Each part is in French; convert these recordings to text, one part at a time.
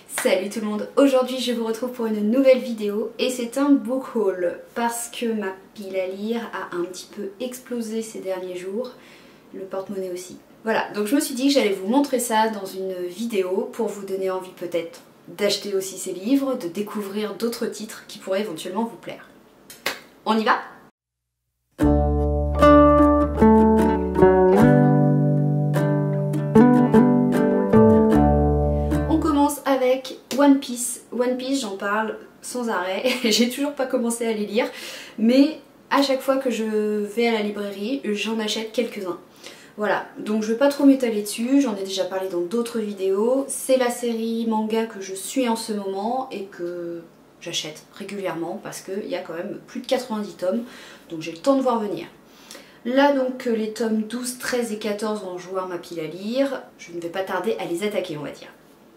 Salut tout le monde, aujourd'hui je vous retrouve pour une nouvelle vidéo et c'est un book haul parce que ma pile à lire a un petit peu explosé ces derniers jours, le porte-monnaie aussi. Voilà, donc je me suis dit que j'allais vous montrer ça dans une vidéo pour vous donner envie peut-être d'acheter aussi ces livres, de découvrir d'autres titres qui pourraient éventuellement vous plaire. On y va ? Avec One Piece. One Piece, j'en parle sans arrêt. J'ai toujours pas commencé à les lire, mais à chaque fois que je vais à la librairie, j'en achète quelques-uns. Voilà, donc je vais pas trop m'étaler dessus, j'en ai déjà parlé dans d'autres vidéos. C'est la série manga que je suis en ce moment et que j'achète régulièrement parce qu'il y a quand même plus de 90 tomes, donc j'ai le temps de voir venir. Là donc les tomes 12, 13 et 14 vont jouer ma pile à lire. Je ne vais pas tarder à les attaquer, on va dire.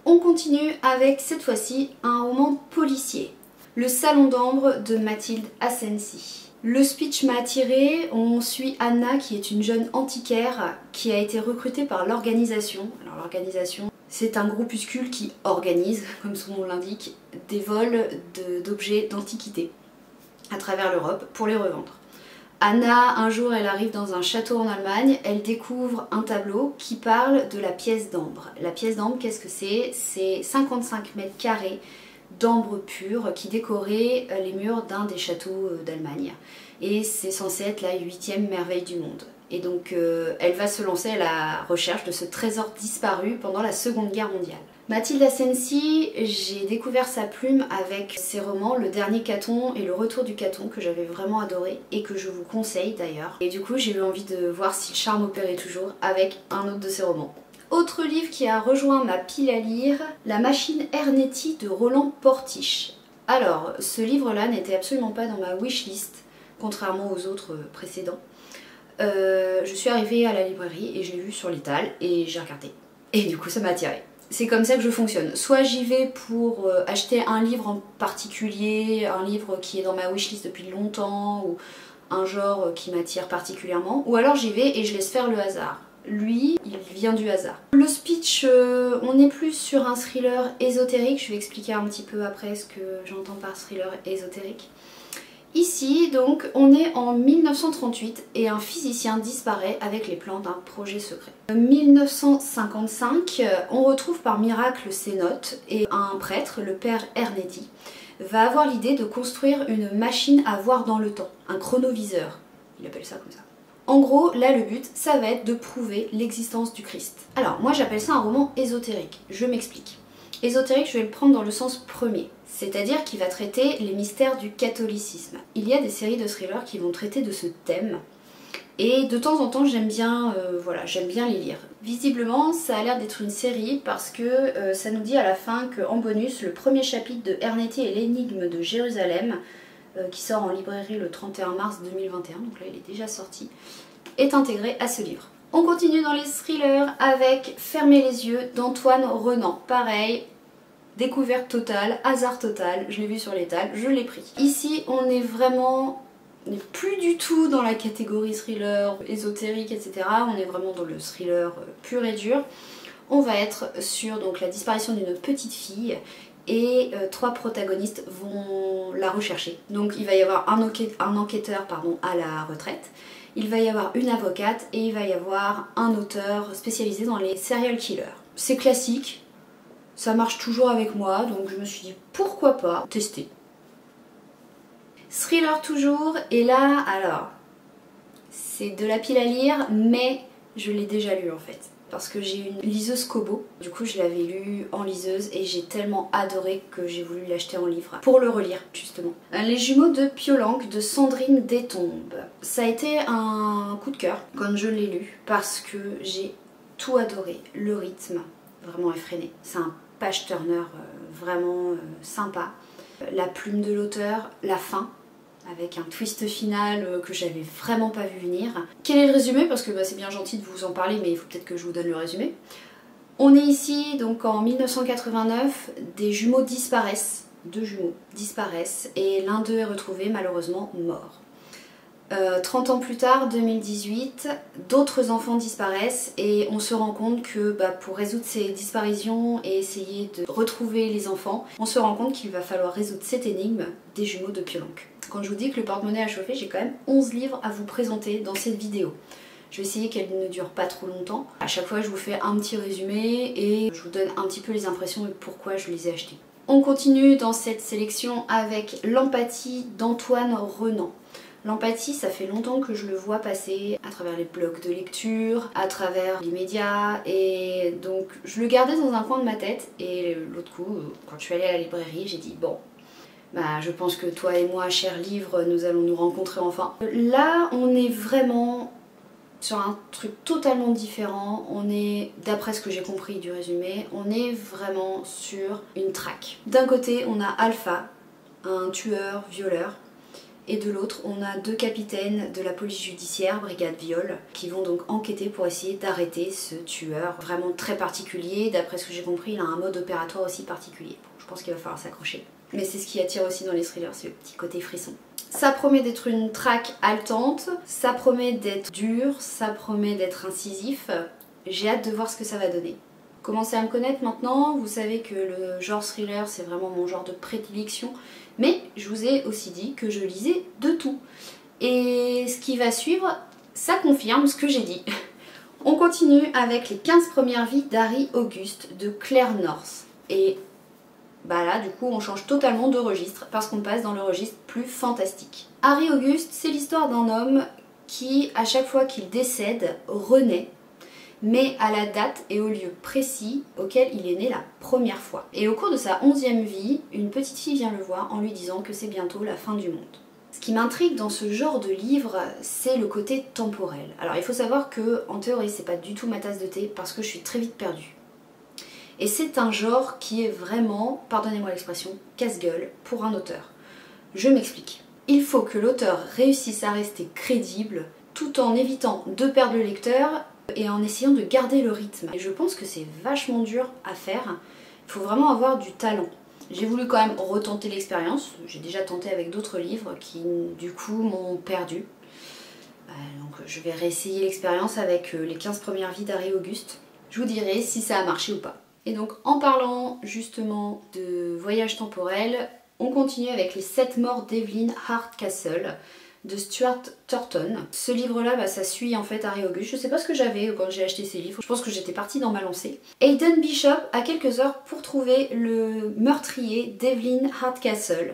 On continue avec cette fois-ci un roman policier, Le Salon d'Ambre de Mathilde Asensi. Le speech m'a attirée, on suit Anna qui est une jeune antiquaire qui a été recrutée par l'organisation. Alors l'organisation, c'est un groupuscule qui organise, comme son nom l'indique, des vols d'objets d'antiquité à travers l'Europe pour les revendre. Anna, un jour, elle arrive dans un château en Allemagne, elle découvre un tableau qui parle de la pièce d'ambre. La pièce d'ambre, qu'est-ce que c'est? C'est 55 mètres carrés d'ambre pure qui décorait les murs d'un des châteaux d'Allemagne. Et c'est censé être la 8e merveille du monde. Et donc elle va se lancer à la recherche de ce trésor disparu pendant la Seconde Guerre mondiale. Mathilde Asensi, j'ai découvert sa plume avec ses romans Le Dernier Caton et Le Retour du Caton que j'avais vraiment adoré et que je vous conseille d'ailleurs. Et du coup j'ai eu envie de voir si le charme opérait toujours avec un autre de ses romans. Autre livre qui a rejoint ma pile à lire, La Machine Ernetti de Roland Portiche. Alors ce livre-là n'était absolument pas dans ma wishlist, contrairement aux autres précédents. Je suis arrivée à la librairie et je l'ai vu sur l'étal et j'ai regardé. Et du coup ça m'a attirée. C'est comme ça que je fonctionne. Soit j'y vais pour acheter un livre en particulier, un livre qui est dans ma wishlist depuis longtemps, ou un genre qui m'attire particulièrement, ou alors j'y vais et je laisse faire le hasard. Lui, il vient du hasard. Le speech, on est plus sur un thriller ésotérique, je vais expliquer un petit peu après ce que j'entends par thriller ésotérique. Ici, donc, on est en 1938 et un physicien disparaît avec les plans d'un projet secret. En 1955, on retrouve par miracle ses notes et un prêtre, le père Ernetti, va avoir l'idée de construire une machine à voir dans le temps, un chronoviseur, il appelle ça comme ça. En gros, là le but, ça va être de prouver l'existence du Christ. Alors, moi j'appelle ça un roman ésotérique, je m'explique. Ésotérique, je vais le prendre dans le sens premier, c'est-à-dire qu'il va traiter les mystères du catholicisme. Il y a des séries de thrillers qui vont traiter de ce thème, et de temps en temps j'aime bien, j'aime bien les lire. Visiblement, ça a l'air d'être une série parce que ça nous dit à la fin qu'en bonus, le premier chapitre de Ernetti et l'énigme de Jérusalem, qui sort en librairie le 31 mars 2021, donc là il est déjà sorti, est intégré à ce livre. On continue dans les thrillers avec Fermez les yeux d'Antoine Renan. Pareil, découverte totale, hasard total, je l'ai vu sur l'étal, je l'ai pris. Ici on est vraiment, on n'est plus du tout dans la catégorie thriller ésotérique, etc. On est vraiment dans le thriller pur et dur. On va être sur donc la disparition d'une petite fille et trois protagonistes vont la rechercher. Donc il va y avoir un enquêteur à la retraite, il va y avoir une avocate et il va y avoir un auteur spécialisé dans les serial killers. C'est classique, ça marche toujours avec moi, donc je me suis dit pourquoi pas tester. Thriller toujours, et là alors, c'est de la pile à lire, mais je l'ai déjà lu en fait. Parce que j'ai une liseuse Kobo, du coup je l'avais lu en liseuse et j'ai tellement adoré que j'ai voulu l'acheter en livre pour le relire justement. Les jumeaux de Piolenc de Sandrine Détombe. Ça a été un coup de cœur quand je l'ai lu parce que j'ai tout adoré. Le rythme, vraiment effréné. C'est un page turner vraiment sympa. La plume de l'auteur, la fin, avec un twist final que j'avais vraiment pas vu venir. Quel est le résumé? Parce que c'est bien gentil de vous en parler, mais il faut peut-être que je vous donne le résumé. On est ici donc en 1989, des jumeaux disparaissent, deux jumeaux disparaissent, et l'un d'eux est retrouvé malheureusement mort. 30 ans plus tard, 2018, d'autres enfants disparaissent et on se rend compte que pour résoudre ces disparitions et essayer de retrouver les enfants, on se rend compte qu'il va falloir résoudre cette énigme des jumeaux de Piolenc. Quand je vous dis que le porte-monnaie a chauffé, j'ai quand même 11 livres à vous présenter dans cette vidéo. Je vais essayer qu'elle ne dure pas trop longtemps. À chaque fois, je vous fais un petit résumé et je vous donne un petit peu les impressions et pourquoi je les ai achetés. On continue dans cette sélection avec L'Empathie d'Antoine Renan. L'empathie, ça fait longtemps que je le vois passer à travers les blogs de lecture, à travers les médias, et donc je le gardais dans un coin de ma tête, et l'autre coup, quand je suis allée à la librairie, j'ai dit bon, je pense que toi et moi, cher livre, nous allons nous rencontrer enfin. Là, on est vraiment sur un truc totalement différent, on est, d'après ce que j'ai compris du résumé, on est vraiment sur une traque. D'un côté, on a Alpha, un tueur, violeur, et de l'autre, on a deux capitaines de la police judiciaire, brigade viol, qui vont donc enquêter pour essayer d'arrêter ce tueur vraiment très particulier. D'après ce que j'ai compris, il a un mode opératoire aussi particulier. Bon, je pense qu'il va falloir s'accrocher. Mais c'est ce qui attire aussi dans les thrillers, c'est le petit côté frisson. Ça promet d'être une traque haletante, ça promet d'être dur, ça promet d'être incisif. J'ai hâte de voir ce que ça va donner. Commencez à me connaître maintenant, vous savez que le genre thriller c'est vraiment mon genre de prédilection, mais je vous ai aussi dit que je lisais de tout. Et ce qui va suivre, ça confirme ce que j'ai dit. On continue avec les 15 premières vies d'Harry Auguste de Claire North. Et là du coup on change totalement de registre parce qu'on passe dans le registre plus fantastique. Harry Auguste, c'est l'histoire d'un homme qui, à chaque fois qu'il décède, renaît, mais à la date et au lieu précis auquel il est né la première fois. Et au cours de sa 11e vie, une petite fille vient le voir en lui disant que c'est bientôt la fin du monde. Ce qui m'intrigue dans ce genre de livre, c'est le côté temporel. Alors il faut savoir que, en théorie, c'est pas du tout ma tasse de thé parce que je suis très vite perdue. Et c'est un genre qui est vraiment, pardonnez-moi l'expression, casse-gueule pour un auteur. Je m'explique. Il faut que l'auteur réussisse à rester crédible tout en évitant de perdre le lecteur et en essayant de garder le rythme. Et je pense que c'est vachement dur à faire. Il faut vraiment avoir du talent. J'ai voulu quand même retenter l'expérience. J'ai déjà tenté avec d'autres livres qui, du coup, m'ont perdu. Donc je vais réessayer l'expérience avec les 15 premières vies d'Harry Auguste. Je vous dirai si ça a marché ou pas. Et donc en parlant justement de voyage temporel, on continue avec les 7 morts d'Evelyn Hardcastle de Stuart Turton. Ce livre-là, ça suit en fait Harry Auguste. Je sais pas ce que j'avais quand j'ai acheté ces livres. Je pense que j'étais partie dans ma lancée. Aidan Bishop a quelques heures pour trouver le meurtrier d'Evelyn Hardcastle.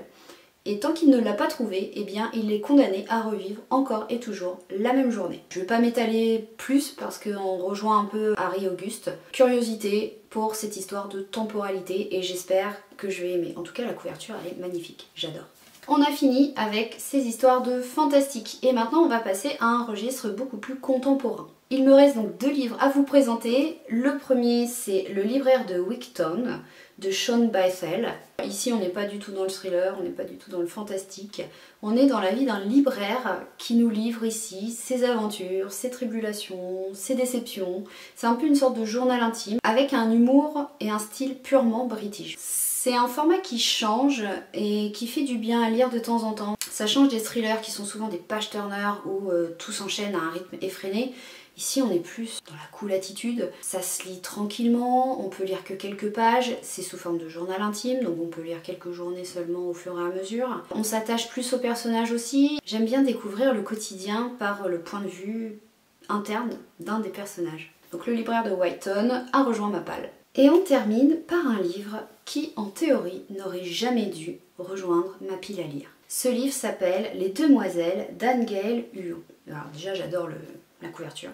Et tant qu'il ne l'a pas trouvé, eh bien il est condamné à revivre encore et toujours la même journée. Je ne vais pas m'étaler plus parce qu'on rejoint un peu Harry Auguste. Curiosité pour cette histoire de temporalité et j'espère que je vais aimer. En tout cas la couverture elle est magnifique, j'adore. On a fini avec ces histoires de fantastique et maintenant on va passer à un registre beaucoup plus contemporain. Il me reste donc 2 livres à vous présenter. Le premier c'est Le libraire de Wigton de Shaun Bythell. Ici on n'est pas du tout dans le thriller, on n'est pas du tout dans le fantastique. On est dans la vie d'un libraire qui nous livre ici ses aventures, ses tribulations, ses déceptions. C'est un peu une sorte de journal intime avec un humour et un style purement british. C'est un format qui change et qui fait du bien à lire de temps en temps. Ça change des thrillers qui sont souvent des page-turners où tout s'enchaîne à un rythme effréné. Ici on est plus dans la cool attitude, ça se lit tranquillement, on peut lire que quelques pages, c'est sous forme de journal intime, donc on peut lire quelques journées seulement au fur et à mesure. On s'attache plus aux personnages aussi, j'aime bien découvrir le quotidien par le point de vue interne d'un des personnages. Donc le libraire de Wigton a rejoint ma palle. Et on termine par un livre qui en théorie n'aurait jamais dû rejoindre ma pile à lire. Ce livre s'appelle Les Demoiselles d'Anne-Gaëlle Huon. Alors déjà j'adore la couverture.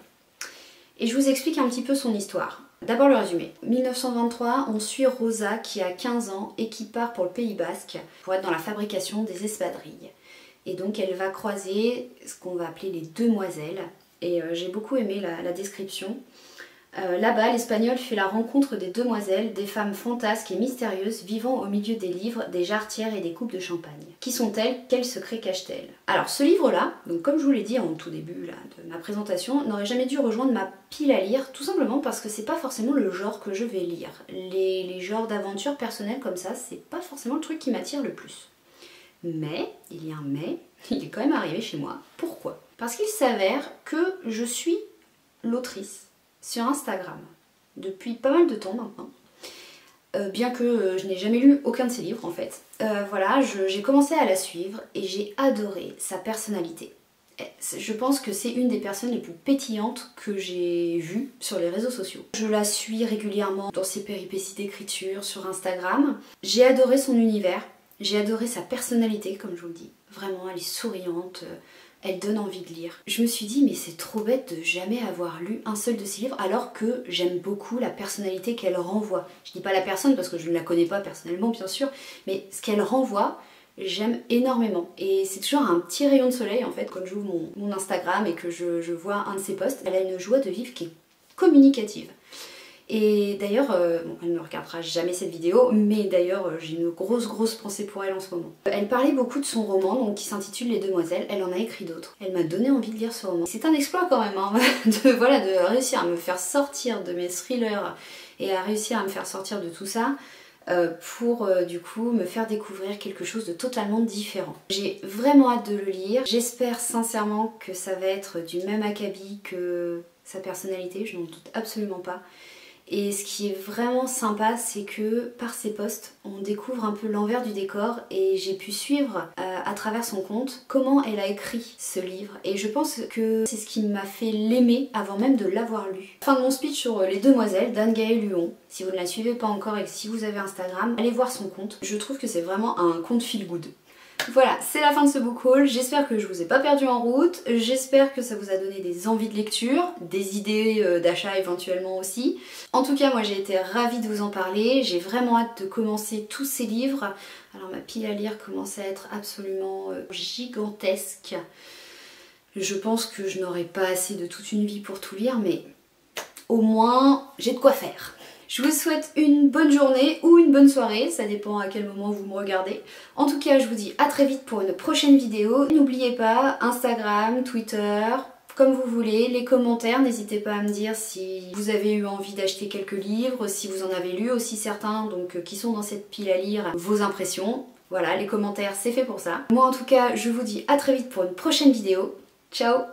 Et je vous explique un petit peu son histoire. D'abord le résumé. 1923, on suit Rosa qui a 15 ans et qui part pour le Pays Basque pour être dans la fabrication des espadrilles. Et donc elle va croiser ce qu'on va appeler les demoiselles. Et j'ai beaucoup aimé la description. Là-bas, l'Espagnol fait la rencontre des demoiselles, des femmes fantasques et mystérieuses vivant au milieu des livres, des jarretières et des coupes de champagne. Qui sont-elles? Quels secrets cachent-elles? Alors ce livre-là, donc comme je vous l'ai dit en tout début là, de ma présentation, n'aurait jamais dû rejoindre ma pile à lire, tout simplement parce que c'est pas forcément le genre que je vais lire. Les genres d'aventure personnelles comme ça, c'est pas forcément le truc qui m'attire le plus. Mais, il y a un mais, Il est quand même arrivé chez moi. Pourquoi? Parce qu'il s'avère que je suis l'autrice sur Instagram depuis pas mal de temps maintenant. Bien que je n'ai jamais lu aucun de ses livres en fait. Voilà, j'ai commencé à la suivre et j'ai adoré sa personnalité. Je pense que c'est une des personnes les plus pétillantes que j'ai vues sur les réseaux sociaux. Je la suis régulièrement dans ses péripéties d'écriture sur Instagram. J'ai adoré son univers, j'ai adoré sa personnalité comme je vous le dis. Vraiment, elle est souriante, elle donne envie de lire. Je me suis dit mais c'est trop bête de jamais avoir lu un seul de ses livres alors que j'aime beaucoup la personnalité qu'elle renvoie. Je dis pas la personne parce que je ne la connais pas personnellement bien sûr, mais ce qu'elle renvoie, j'aime énormément. Et c'est toujours un petit rayon de soleil en fait quand j'ouvre mon Instagram et que je vois un de ses posts. Elle a une joie de vivre qui est communicative. Et d'ailleurs, bon, elle ne regardera jamais cette vidéo, mais d'ailleurs j'ai une grosse pensée pour elle en ce moment. Elle parlait beaucoup de son roman donc, qui s'intitule Les Demoiselles, elle en a écrit d'autres. Elle m'a donné envie de lire ce roman. C'est un exploit quand même, hein, de réussir à me faire sortir de mes thrillers et à réussir à me faire sortir de tout ça pour du coup me faire découvrir quelque chose de totalement différent. J'ai vraiment hâte de le lire, j'espère sincèrement que ça va être du même acabit que sa personnalité, je n'en doute absolument pas. Et ce qui est vraiment sympa, c'est que par ses posts, on découvre un peu l'envers du décor et j'ai pu suivre à travers son compte comment elle a écrit ce livre. Et je pense que c'est ce qui m'a fait l'aimer avant même de l'avoir lu. Fin de mon speech sur Les Demoiselles d'Anne-Gaëlle Huon. Si vous ne la suivez pas encore et que si vous avez Instagram, allez voir son compte. Je trouve que c'est vraiment un compte feel good. Voilà, c'est la fin de ce book haul, j'espère que je vous ai pas perdu en route, j'espère que ça vous a donné des envies de lecture, des idées d'achat éventuellement aussi. En tout cas, moi j'ai été ravie de vous en parler, j'ai vraiment hâte de commencer tous ces livres. Alors ma pile à lire commence à être absolument gigantesque. Je pense que je n'aurai pas assez de toute une vie pour tout lire, mais au moins j'ai de quoi faire. Je vous souhaite une bonne journée ou une bonne soirée, ça dépend à quel moment vous me regardez. En tout cas, je vous dis à très vite pour une prochaine vidéo. N'oubliez pas, Instagram, Twitter, comme vous voulez, les commentaires, n'hésitez pas à me dire si vous avez eu envie d'acheter quelques livres, si vous en avez lu aussi certains, donc qui sont dans cette pile à lire, vos impressions. Voilà, les commentaires, c'est fait pour ça. Moi en tout cas, je vous dis à très vite pour une prochaine vidéo. Ciao!